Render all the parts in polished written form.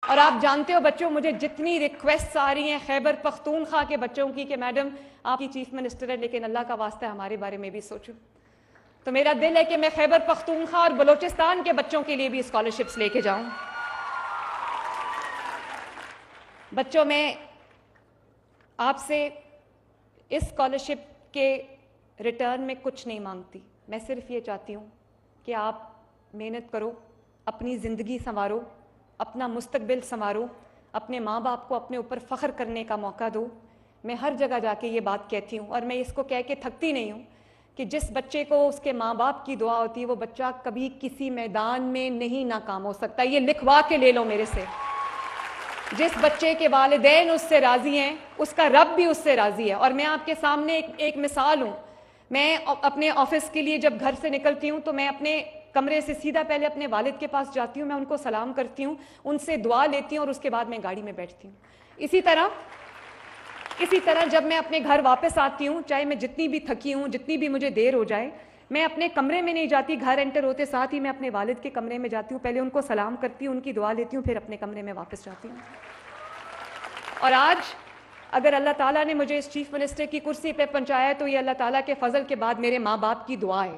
اور آپ جانتے ہو بچوں، مجھے جتنی ریکویسٹس آ رہی ہیں خیبر پختونخوا کے بچوں کی کہ میڈم آپ کی چیف منسٹر ہے لیکن اللہ کا واسطہ ہمارے بارے میں بھی سوچو، تو میرا دل ہے کہ میں خیبر پختونخوا اور بلوچستان کے بچوں کے لیے بھی اسکالرشپس لے کے جاؤں۔ بچوں، میں آپ سے اس اسکالرشپ کے ریٹرن میں کچھ نہیں مانگتی، میں صرف یہ چاہتی ہوں کہ آپ محنت کرو، اپنی زندگی سنوارو، اپنا مستقبل سنوارو، اپنے ماں باپ کو اپنے اوپر فخر کرنے کا موقع دو۔ میں ہر جگہ جا کے یہ بات کہتی ہوں اور میں اس کو کہہ کے تھکتی نہیں ہوں کہ جس بچے کو اس کے ماں باپ کی دعا ہوتی ہے وہ بچہ کبھی کسی میدان میں نہیں ناکام ہو سکتا۔ یہ لکھوا کے لے لو میرے سے۔ جس بچے کے والدین اس سے راضی ہیں اس کا رب بھی اس سے راضی ہے۔ اور میں آپ کے سامنے ایک مثال ہوں۔ میں اپنے آفس کے لیے جب گھر سے نکلتی ہوں تو میں اپنے کمرے سے سیدھا پہلے اپنے والد کے پاس جاتی ہوں، میں ان کو سلام کرتی ہوں، ان سے دعا لیتی ہوں اور اس کے بعد میں گاڑی میں بیٹھتی ہوں۔ اسی طرح جب میں اپنے گھر واپس آتی ہوں، چاہے میں جتنی بھی تھکی ہوں، جتنی بھی مجھے دیر ہو جائے، میں اپنے کمرے میں نہیں جاتی، گھر انٹر ہوتے ساتھ ہی میں اپنے والد کے کمرے میں جاتی ہوں، پہلے ان کو سلام کرتی ہوں، ان کی دعا لیتی ہوں، پھر اپنے کمرے میں واپس جاتی ہوں۔ اور آج اگر اللہ تعالیٰ نے مجھے اس چیف منسٹر کی کرسی پہ پہنچایا تو یہ اللہ تعالیٰ کے فضل کے بعد میرے ماں باپ کی دعا ہے۔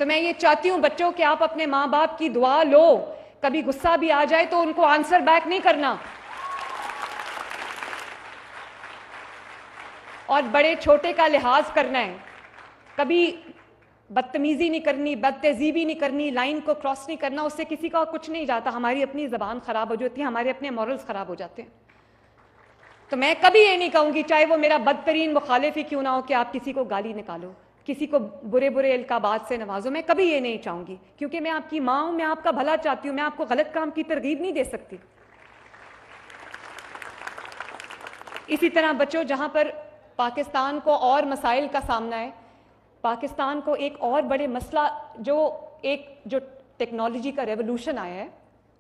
تو میں یہ چاہتی ہوں بچوں کہ آپ اپنے ماں باپ کی دعا لو، کبھی غصہ بھی آ جائے تو ان کو آنسر بیک نہیں کرنا، اور بڑے چھوٹے کا لحاظ کرنا ہے، کبھی بدتمیزی نہیں کرنی، بد تہذیبی نہیں کرنی، لائن کو کراس نہیں کرنا، اس سے کسی کا کچھ نہیں جاتا، ہماری اپنی زبان خراب ہو جاتی ہے، ہمارے اپنے مورلز خراب ہو جاتے ہیں۔ تو میں کبھی یہ نہیں کہوں گی، چاہے وہ میرا بدترین مخالف ہی کیوں نہ ہو، کہ آپ کسی کو گالی نکالو، کسی کو برے برے القابات سے نوازو، میں کبھی یہ نہیں چاہوں گی، کیونکہ میں آپ کی ماں ہوں، میں آپ کا بھلا چاہتی ہوں، میں آپ کو غلط کام کی ترغیب نہیں دے سکتی۔ اسی طرح بچوں، جہاں پر پاکستان کو اور مسائل کا سامنا ہے، پاکستان کو ایک اور بڑے مسئلہ جو ٹیکنالوجی کا ریولوشن آیا ہے،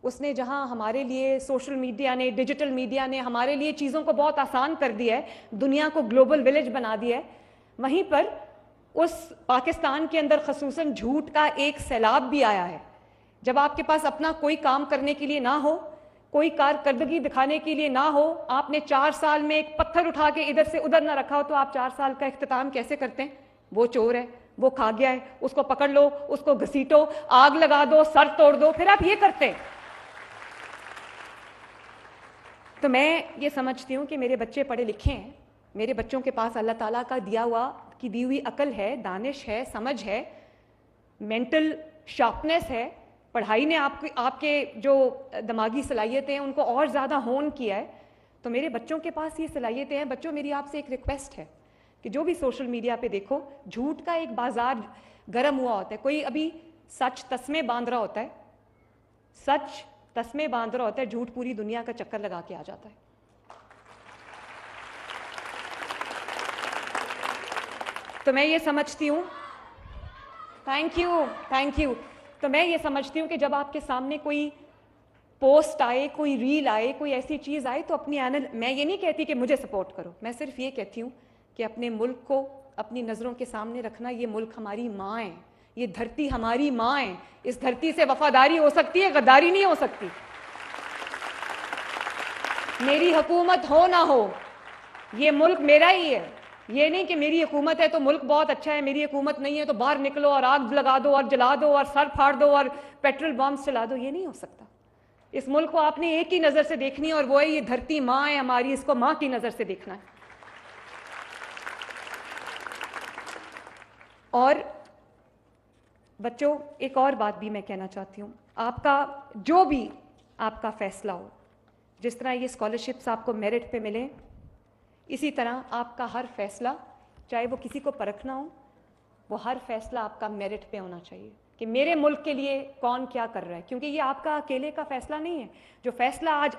اس نے جہاں ہمارے لیے سوشل میڈیا نے، ڈیجیٹل میڈیا نے ہمارے لیے چیزوں کو بہت آسان کر دیا ہے، دنیا کو گلوبل ولیج بنا دیا ہے، وہیں پر اس پاکستان کے اندر خصوصاً جھوٹ کا ایک سیلاب بھی آیا ہے۔ جب آپ کے پاس اپنا کوئی کام کرنے کے لیے نہ ہو، کوئی کارکردگی دکھانے کے لیے نہ ہو، آپ نے 4 سال میں ایک پتھر اٹھا کے ادھر سے ادھر نہ رکھا ہو، تو آپ 4 سال کا اختتام کیسے کرتے ہیں؟ وہ چور ہے، وہ کھا گیا ہے، اس کو پکڑ لو، اس کو گھسیٹو، آگ لگا دو، سر توڑ دو، پھر آپ یہ کرتے ہیں۔ تو میں یہ سمجھتی ہوں کہ میرے بچے پڑھے لکھے ہیں، میرے بچوں کے پاس اللہ تعالیٰ کا دی ہوئی عقل ہے، دانش ہے، سمجھ ہے، مینٹل شارپنیس ہے، پڑھائی نے آپ کے جو دماغی صلاحیتیں ہیں ان کو اور زیادہ ہون کیا ہے، تو میرے بچوں کے پاس یہ صلاحیتیں ہیں۔ بچوں، میری آپ سے ایک ریکویسٹ ہے کہ جو بھی سوشل میڈیا پہ دیکھو، جھوٹ کا ایک بازار گرم ہوا ہوتا ہے، کوئی ابھی سچ تسمے باندھ رہا ہوتا ہے، جھوٹ پوری دنیا کا چکر لگا کے آ جاتا ہے۔ تو میں یہ سمجھتی ہوں، تھینک یو، تو میں یہ سمجھتی ہوں کہ جب آپ کے سامنے کوئی پوسٹ آئے، کوئی ریل آئے، کوئی ایسی چیز آئے، تو میں یہ نہیں کہتی کہ مجھے سپورٹ کرو، میں صرف یہ کہتی ہوں کہ اپنے ملک کو اپنی نظروں کے سامنے رکھنا۔ یہ ملک ہماری ماں ہے، یہ دھرتی ہماری ماں ہے، اس دھرتی سے وفاداری ہو سکتی ہے، غداری نہیں ہو سکتی۔ میری حکومت ہو نہ ہو، یہ ملک میرا ہی ہے، یہ نہیں کہ میری حکومت ہے تو ملک بہت اچھا ہے، میری حکومت نہیں ہے تو باہر نکلو اور آگ لگا دو اور جلا دو اور سر پھاڑ دو اور پیٹرول بمز چلا دو، یہ نہیں ہو سکتا۔ اس ملک کو آپ نے ایک ہی نظر سے دیکھنی ہے، اور وہ ہے یہ دھرتی ماں ہے ہماری، اس کو ماں کی نظر سے دیکھنا ہے۔ اور بچوں، ایک اور بات بھی میں کہنا چاہتی ہوں، آپ کا جو بھی آپ کا فیصلہ ہو، جس طرح یہ اسکالرشپس آپ کو میرٹ پہ ملیں، اسی طرح آپ کا ہر فیصلہ، چاہے وہ کسی کو پرکھنا ہو، وہ ہر فیصلہ آپ کا میرٹ پہ ہونا چاہیے کہ میرے ملک کے لیے کون کیا کر رہا ہے، کیونکہ یہ آپ کا اکیلے کا فیصلہ نہیں ہے۔ جو فیصلہ آج